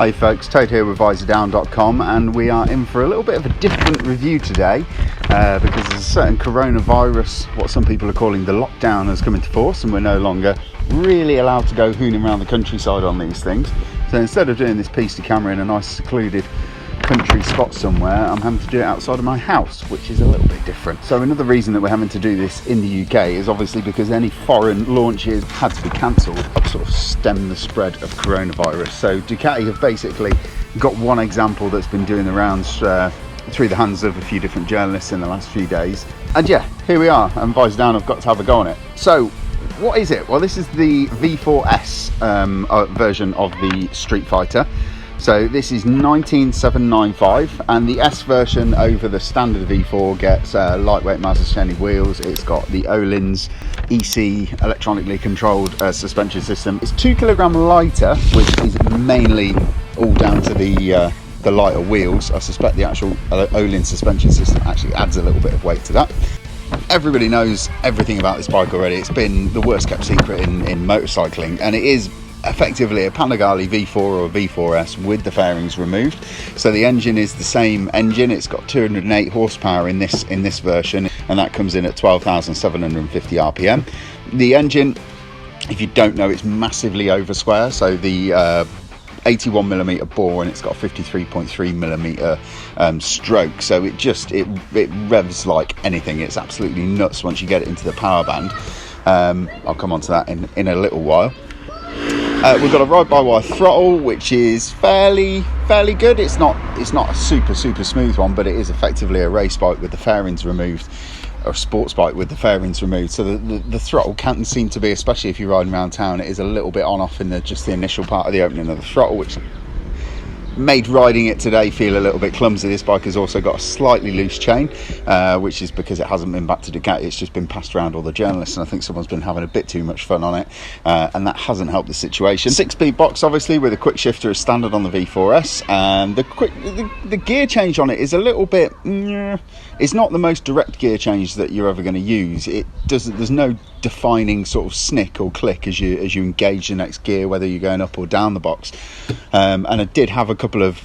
Hi folks, Toad here with Visordown.com, and we are in for a little bit of a different review today because there's a certain coronavirus, what some people are calling the lockdown, has come into force, and we're no longer really allowed to go hooning around the countryside on these things. So instead of doing this piece to camera in a nice secluded country spot somewhere, I'm having to do it outside of my house, which is a little bit different. So another reason that we're having to do this in the UK is obviously because any foreign launches had to be cancelled to sort of stem the spread of coronavirus. So Ducati have basically got one example that's been doing the rounds through the hands of a few different journalists in the last few days. And yeah, here we are, and Visordown have got to have a go on it. So what is it? Well, this is the V4 S version of the Streetfighter. So this is 19795, and the S version over the standard V4 gets lightweight Mazda wheels. It's got the Öhlins EC electronically controlled suspension system. It's 2 kilogram lighter, which is mainly all down to the lighter wheels. I suspect the actual Öhlins suspension system actually adds a little bit of weight to that. Everybody knows everything about this bike already. It's been the worst kept secret in motorcycling, and it is effectively a Panigale V4 or V4S with the fairings removed. So the engine is the same engine. It's got 208 horsepower in this version, and that comes in at 12,750 RPM. The engine, if you don't know, it's massively over square. So the 81mm bore, and it's got a 53.3mm stroke. So it revs like anything. It's absolutely nuts once you get it into the power band. I'll come on to that in a little while. We've got a ride-by-wire throttle, which is fairly good. It's not a super smooth one, but it is effectively a race bike with the fairings removed, or a sports bike with the fairings removed. So the throttle can seem to be, especially if you're riding around town, it is a little bit on-off in just the initial part of the opening of the throttle, which made riding it today feel a little bit clumsy. This bike has also got a slightly loose chain, which is because it hasn't been back to Ducati. It's just been passed around all the journalists, and I think someone's been having a bit too much fun on it, and that hasn't helped the situation. 6-speed box, obviously, with a quick shifter as standard on the V4S, and the gear change on it is a little bit it's not the most direct gear change that you're ever going to use. There's no defining sort of snick or click as you engage the next gear, whether you're going up or down the box. And I did have a couple of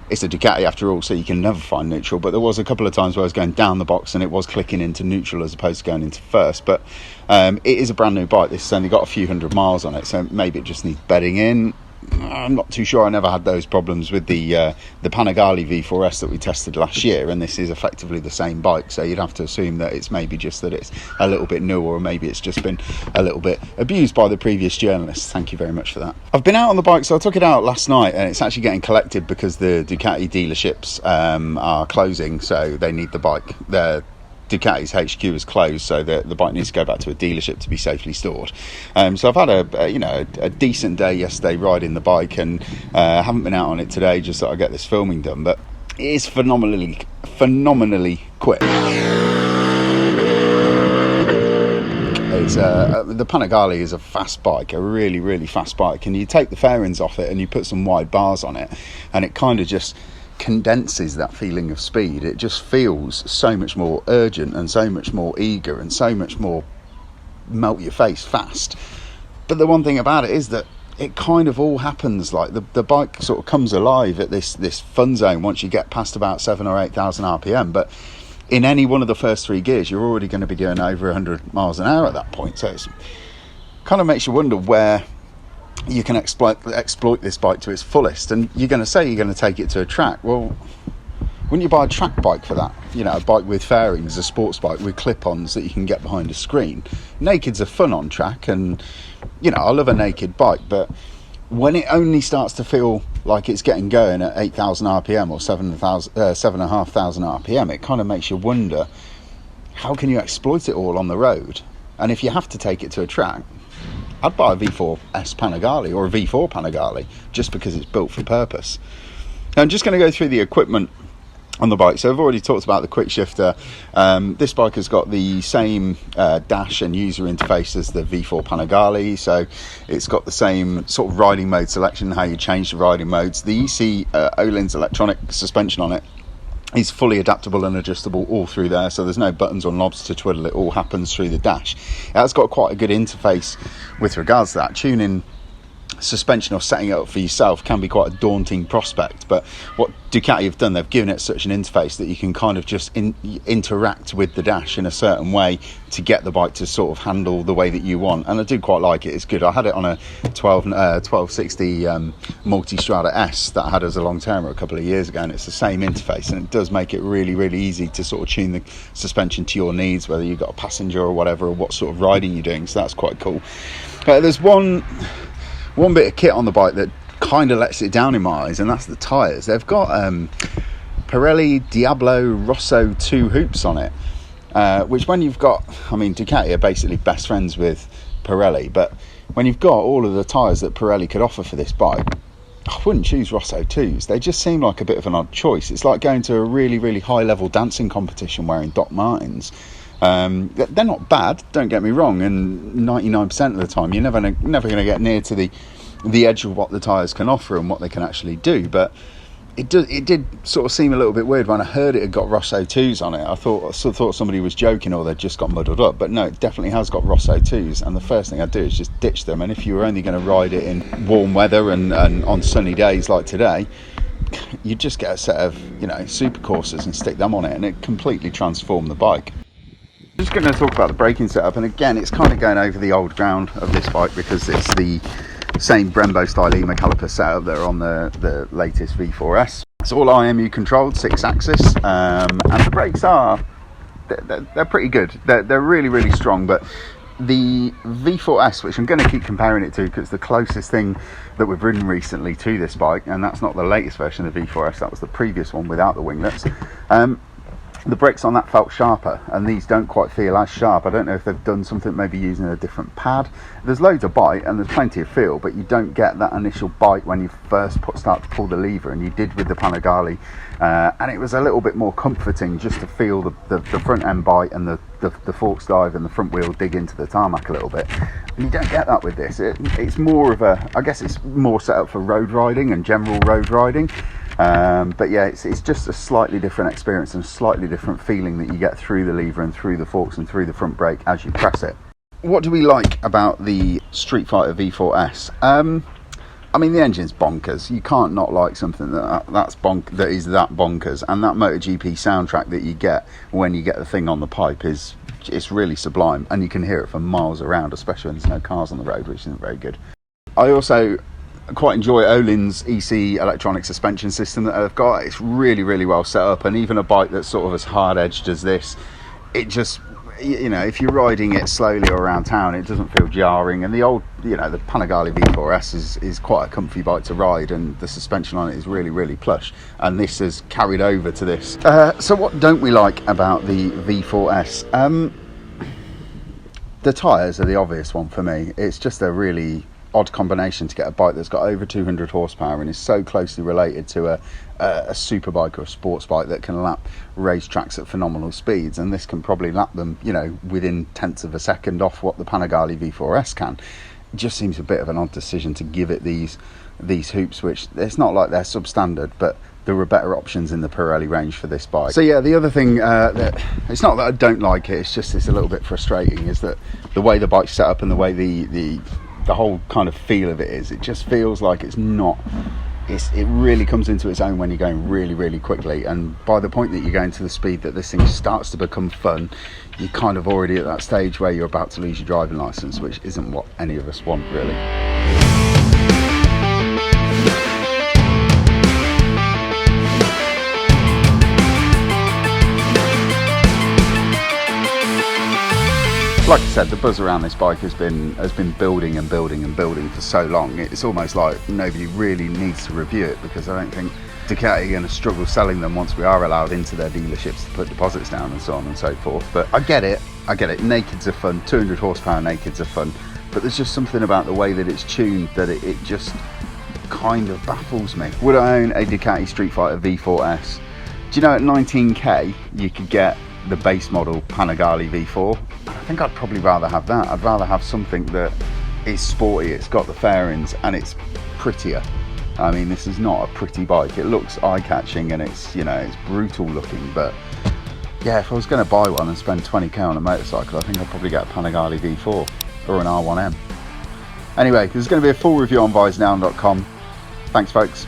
it's a Ducati after all, so you can never find neutral, but there was a couple of times where I was going down the box and it was clicking into neutral as opposed to going into first. But it is a brand new bike. This has only got a few hundred miles on it, so maybe it just needs bedding in. I'm not too sure. I never had those problems with the Panigale V4S that we tested last year, and this is effectively the same bike, so you'd have to assume that it's maybe just that it's a little bit newer, or maybe it's just been a little bit abused by the previous journalists. Thank you very much for that. I've been out on the bike, so I took it out last night, and it's actually getting collected because the Ducati dealerships are closing, so they need the bike. Ducati's HQ is closed, so the bike needs to go back to a dealership to be safely stored. So I've had a decent day yesterday riding the bike, and haven't been out on it today, just so I get this filming done. But it is phenomenally quick. The Panigale is a fast bike, a really fast bike, and you take the fairings off it and you put some wide bars on it, and it kind of just condenses that feeling of speed. It just feels so much more urgent and so much more eager and so much more melt your face fast. But the one thing about it is that it kind of all happens, like the bike sort of comes alive at this fun zone once you get past about 7,000 or 8,000 RPM. But in any one of the first 3 gears, you're already going to be doing over 100 miles an hour at that point. So it kind of makes you wonder where you can exploit this bike to its fullest. And you're going to say you're going to take it to a track. Well, wouldn't you buy a track bike for that? You know, a bike with fairings, a sports bike with clip-ons that you can get behind a screen. Nakeds are fun on track, and you know, I love a naked bike, but when it only starts to feel like it's getting going at 8,000 RPM or 7,500 RPM, it kind of makes you wonder, how can you exploit it all on the road? And if you have to take it to a track, I'd buy a V4 S Panigale or a V4 Panigale just because it's built for purpose. Now, I'm just going to go through the equipment on the bike. So I've already talked about the quick shifter. This bike has got the same dash and user interface as the V4 Panigale, so it's got the same sort of riding mode selection, how you change the riding modes. The EC Öhlins electronic suspension on it is fully adaptable and adjustable all through there, so there's no buttons or knobs to twiddle. It all happens through the dash. It has got quite a good interface with regards to that. Tuning suspension or setting it up for yourself can be quite a daunting prospect. But what Ducati have done, they've given it such an interface that you can kind of just interact with the dash in a certain way to get the bike to sort of handle the way that you want. And I do quite like it. It's good. I had it on a 1260 Multistrada S that I had as a long termer a couple of years ago, and it's the same interface, and it does make it really, really easy to sort of tune the suspension to your needs, whether you've got a passenger or whatever, or what sort of riding you're doing. So that's quite cool. There's one bit of kit on the bike that kind of lets it down in my eyes, and that's the tyres. They've got Pirelli Diablo Rosso 2 hoops on it, which when you've got, I mean, Ducati are basically best friends with Pirelli, but when you've got all of the tyres that Pirelli could offer for this bike, I wouldn't choose Rosso 2s. They just seem like a bit of an odd choice. It's like going to a really, really high level dancing competition wearing Doc Martens. They're not bad, don't get me wrong, and 99% of the time you're never going to get near to the edge of what the tyres can offer and what they can actually do. But it did sort of seem a little bit weird when I heard it had got Rosso 2s on it. I thought somebody was joking, or they'd just got muddled up, but no, it definitely has got Rosso 2s. And the first thing I'd do is just ditch them, and if you were only going to ride it in warm weather and on sunny days like today, you'd just get a set of, you know, super coursers and stick them on it, and it completely transformed the bike. Just going to talk about the braking setup, and again it's kind of going over the old ground of this bike because it's the same Brembo style EMA caliper setup that are on the latest V4 S. It's all IMU controlled, 6-axis, and the brakes are they're pretty good. They're really, really strong. But the V4 S, which I'm going to keep comparing it to because it's the closest thing that we've ridden recently to this bike, and that's not the latest version of the V4 S, that was the previous one without the winglets. The brakes on that felt sharper, and these don't quite feel as sharp. I don't know if they've done something, maybe using a different pad. There's loads of bite and there's plenty of feel, but you don't get that initial bite when you first start to pull the lever, and you did with the Panigale. And it was a little bit more comforting just to feel the front end bite and the forks dive and the front wheel dig into the tarmac a little bit. And you don't get that with this. It's more of I guess it's more set up for road riding and general road riding. But yeah, it's just a slightly different experience and a slightly different feeling that you get through the lever and through the forks and through the front brake as you press it. What do we like about the Streetfighter V4 S? I mean, the engine's bonkers. You can't not like something that is that bonkers, and that MotoGP soundtrack that you get when you get the thing on the pipe it's really sublime, and you can hear it for miles around, especially when there's no cars on the road, which isn't very good. I also quite enjoy Öhlins EC electronic suspension system that they've got. It's really, really well set up, and even a bike that's sort of as hard edged as this, it just, you know, if you're riding it slowly or around town, it doesn't feel jarring. And the old, you know, the Panigale V4 S is quite a comfy bike to ride, and the suspension on it is really, really plush, and this has carried over to this. So what don't we like about the V4 S? The tyres are the obvious one for me. It's just a really odd combination to get a bike that's got over 200 horsepower and is so closely related to a superbike or a sports bike that can lap race tracks at phenomenal speeds, and this can probably lap them, you know, within tenths of a second off what the Panigale V4 S can. It just seems a bit of an odd decision to give it these hoops, which it's not like they're substandard, but there were better options in the Pirelli range for this bike. So yeah, the other thing that it's not that I don't like it, it's just it's a little bit frustrating, is that the way the bike's set up and the way the whole kind of feel of it is, it just feels like it really comes into its own when you're going really, really quickly, and by the point that you're going to the speed that this thing starts to become fun, you're kind of already at that stage where you're about to lose your driving license, which isn't what any of us want, really. Like I said, the buzz around this bike has been building and building and building for so long. It's almost like nobody really needs to review it, because I don't think Ducati are going to struggle selling them once we are allowed into their dealerships to put deposits down and so on and so forth. But I get it. Nakeds are fun, 200 horsepower nakeds are fun, but there's just something about the way that it's tuned that it just kind of baffles me. Would I own a Ducati Streetfighter V4 S? Do you know at 19k you could get the base model Panigale V4? I think I'd probably rather have that. I'd rather have something that is sporty, it's got the fairings, and it's prettier. I mean, this is not a pretty bike. It looks eye-catching and it's, you know, it's brutal looking, but yeah, if I was going to buy one and spend 20k on a motorcycle, I think I'd probably get a Panigale V4 or an R1M. Anyway, there's going to be a full review on Visordown.com. Thanks folks.